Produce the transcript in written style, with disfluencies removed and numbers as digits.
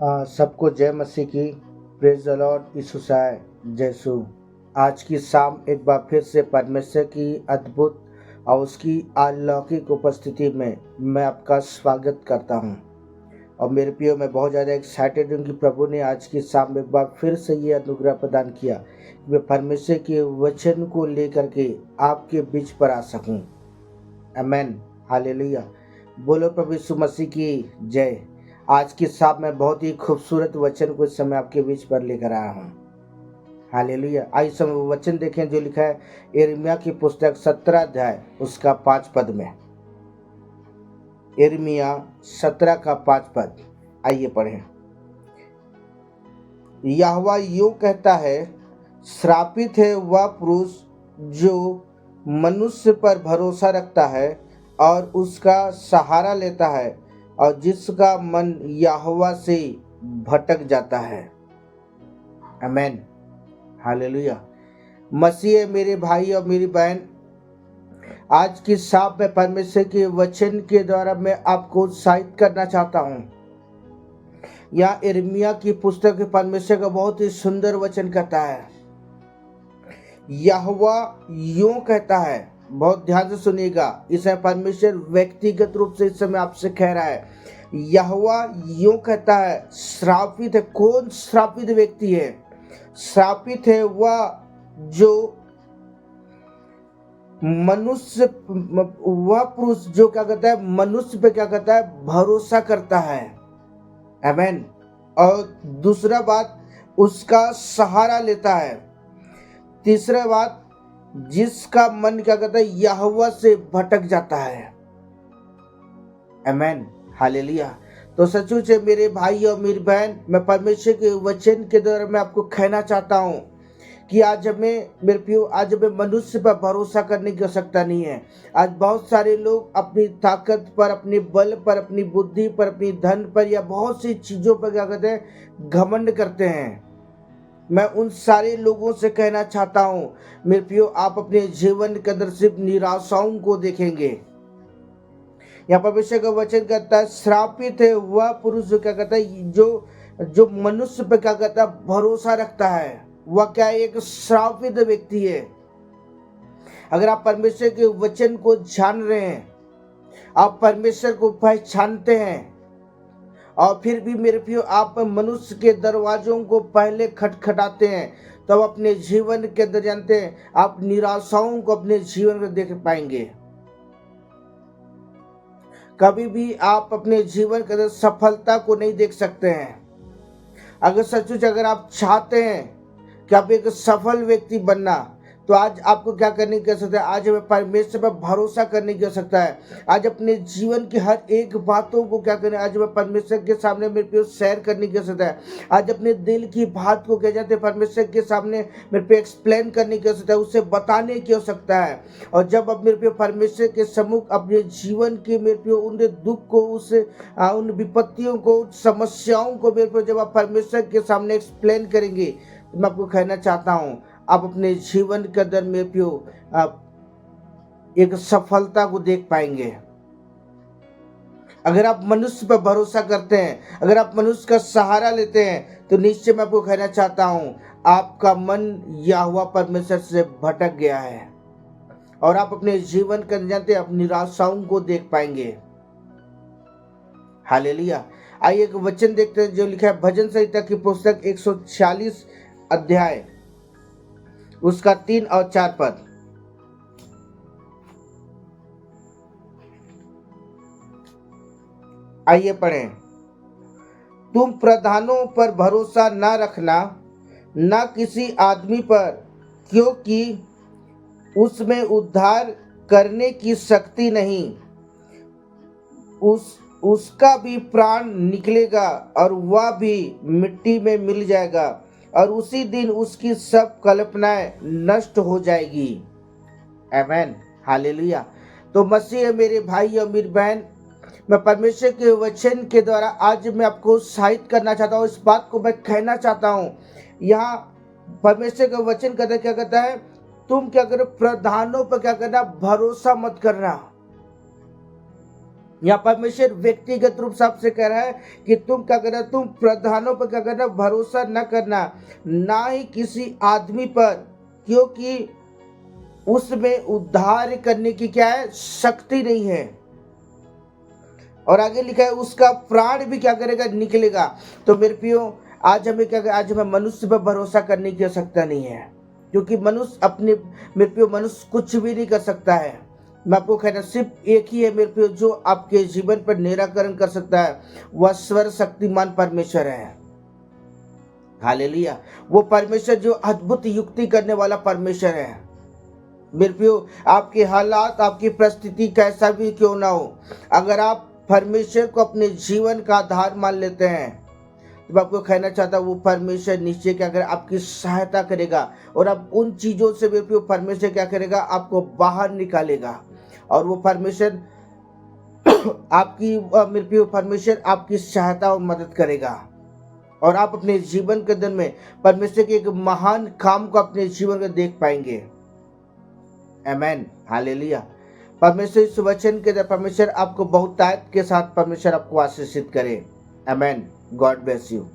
सबको जय मसीह की। प्रेज द लॉर्ड यीशुसाय जयसु। आज की शाम एक बार फिर से परमेश्वर की अद्भुत और उसकी अलौकिक उपस्थिति में मैं आपका स्वागत करता हूं। और मेरे प्रियो, मैं बहुत ज़्यादा एक्साइटेड हूँ कि प्रभु ने आज की शाम एक बार फिर से ये अनुग्रह प्रदान किया कि मैं परमेश्वर के वचन को लेकर के आपके बीच पर आ सकूं। आमेन, हालेलुया। बोलो प्रभु यीशु मसीह की जय। आज की शाम में बहुत ही खूबसूरत वचन को इस समय आपके बीच पर लेकर आया हूँ। हालेलुया। आज समय वो वचन देखें जो लिखा है यिर्मयाह की पुस्तक 17 अध्याय उसका 5 पद में। यिर्मयाह 17 का 5 पद, आइए पढ़ें। यहोवा यूं कहता है, श्रापित है वह पुरुष जो मनुष्य पर भरोसा रखता है और उसका सहारा लेता है और जिसका मन यहोवा से भटक जाता है। आमेन, हालेलुया। मसीह मेरे भाई और मेरी बहन, आज की शाम में परमेश्वर के वचन के द्वारा मैं आपको उत्साहित करना चाहता हूँ। यह यिर्मयाह की पुस्तक परमेश्वर का बहुत ही सुंदर वचन कहता है। यहोवा यूं कहता है, बहुत ध्यान से सुनिएगा। इसे परमेश्वर व्यक्तिगत रूप से इस समय आपसे कह रहा है। यहोवा यूं कहता है, श्रापित है। कौन श्रापित व्यक्ति है? श्रापित है वह जो मनुष्य, वह पुरुष जो क्या कहता है, मनुष्य पे क्या कहता है, भरोसा करता है। आमेन। और दूसरा बात, उसका सहारा लेता है। तीसरा बात, जिसका मन क्या कहता है, यहोवा से भटक जाता है। आमेन, हालेलुया। तो सचमुच है मेरे भाई और मेरी बहन, मैं परमेश्वर के वचन के द्वारा मैं आपको कहना चाहता हूँ कि आज हमें मनुष्य पर भरोसा करने की आवश्यकता नहीं है। आज बहुत सारे लोग अपनी ताकत पर, अपने बल पर, अपनी बुद्धि पर, अपनी धन पर या बहुत सी चीज़ों पर क्या कहते हैं, घमंड करते हैं। मैं उन सारे लोगों से कहना चाहता हूँ मेरे प्रियो, आप अपने जीवन के अंदर सिर्फ निराशाओं को देखेंगे। यहाँ परमेश्वर का वचन कहता है, श्रापित है वह पुरुष जो क्या कहता है, जो मनुष्य पर क्या कहता है, भरोसा रखता है। वह क्या है, एक श्रापित व्यक्ति है। अगर आप परमेश्वर के वचन को जान रहे हैं, आप परमेश्वर को पहचानते हैं, और फिर भी मेरे प्रियो आप मनुष्य के दरवाजों को पहले खटखटाते हैं, तो आप अपने जीवन के अंदर जानते हैं, आप निराशाओं को अपने जीवन में देख पाएंगे। कभी भी आप अपने जीवन के अंदर सफलता को नहीं देख सकते हैं। अगर सचमुच अगर आप चाहते हैं कि आप एक सफल व्यक्ति बनना, तो आज आपको क्या करने की आवश्यकता है? आज हमें परमेश्वर पर भरोसा करने की आवश्यकता है। आज अपने जीवन की हर एक बातों को क्या करना है, आज हमें परमेश्वर के सामने मेरे पे शेयर करने की आवश्यकता है। आज अपने दिल की बात को क्या जाते हैं, परमेश्वर के सामने मेरे पे एक्सप्लेन करने की आवश्यकता है, उसे बताने की आवश्यकता है। और जब अब मेरे पे परमेश्वर के सम्मुख अपने जीवन के मेरे पे उन दुख को, उन विपत्तियों को, समस्याओं को मेरे पे जब आप परमेश्वर के सामने एक्सप्लेन करेंगे, तो मैं आपको कहना चाहता हूँ, आप अपने जीवन के अंदर में पियो आप एक सफलता को देख पाएंगे। अगर आप मनुष्य पर भरोसा करते हैं, अगर आप मनुष्य का सहारा लेते हैं, तो निश्चय मैं आपको कहना चाहता हूं, आपका मन यहोवा परमेश्वर से भटक गया है और आप अपने जीवन के अंदर जानते हैं, आप निराशाओं को देख पाएंगे। हालेलुया। आइए एक वचन देखते हैं जो लिखा है भजन संहिता की पुस्तक 140 अध्याय उसका 3 और 4 पद। आइए पढ़ें। तुम प्रधानों पर भरोसा न रखना, न किसी आदमी पर, क्योंकि उसमें उद्धार करने की शक्ति नहीं। उसका भी प्राण निकलेगा और वह भी मिट्टी में मिल जाएगा और उसी दिन उसकी सब कल्पनाएं नष्ट हो जाएगी। आमेन, हालेलुया। तो मसीह मेरे भाई और मेरी बहन, मैं परमेश्वर के वचन के द्वारा आज मैं आपको उत्साहित करना चाहता हूँ। इस बात को मैं कहना चाहता हूँ, यहाँ परमेश्वर का वचन कहता क्या कहता है, तुम क्या करो, प्रधानों पर क्या करना, भरोसा मत करना। यहाँ परमेश्वर व्यक्तिगत रूप से आपसे कह रहा है कि तुम क्या करना, तुम प्रधानों पर क्या करना, भरोसा न करना, ना ही किसी आदमी पर, क्योंकि उसमें उद्धार करने की क्या है, शक्ति नहीं है। और आगे लिखा है उसका प्राण भी क्या करेगा, निकलेगा। तो मेरे प्रियो, आज हमें क्या, आज हमें मनुष्य पर भरोसा करने की आवश्यकता नहीं है, क्योंकि मनुष्य अपने, मेरे प्रियो, मनुष्य कुछ भी नहीं कर सकता है। मैं आपको कहना, सिर्फ एक ही है मेरे प्रियो जो आपके जीवन पर निराकरण कर सकता है, वह सर्वशक्तिमान परमेश्वर है। हालेलुया। वो परमेश्वर जो अद्भुत युक्ति करने वाला परमेश्वर है। मेरे प्रियो, आपके हालात, आपकी परिस्थिति कैसा भी क्यों ना हो, अगर आप परमेश्वर को अपने जीवन का आधार मान लेते हैं, तो मैं आपको कहना चाहता हूँ वो परमेश्वर निश्चय क्या करेगा, आपकी सहायता करेगा। और आप उन चीज़ों से मेरे प्रियो परमेश्वर क्या करेगा, आपको बाहर निकालेगा। और वो परमेश्वर आपकी, मेरे प्रियो परमेश्वर आपकी सहायता और मदद करेगा। और आप अपने जीवन के दिन में परमेश्वर के एक महान काम को अपने जीवन में देख पाएंगे। आमेन, हालेलुया। परमेश्वर इस वचन के द्वारा परमेश्वर आपको बहुत ताकत के साथ परमेश्वर आपको आशीषित करे। आमेन। God bless you.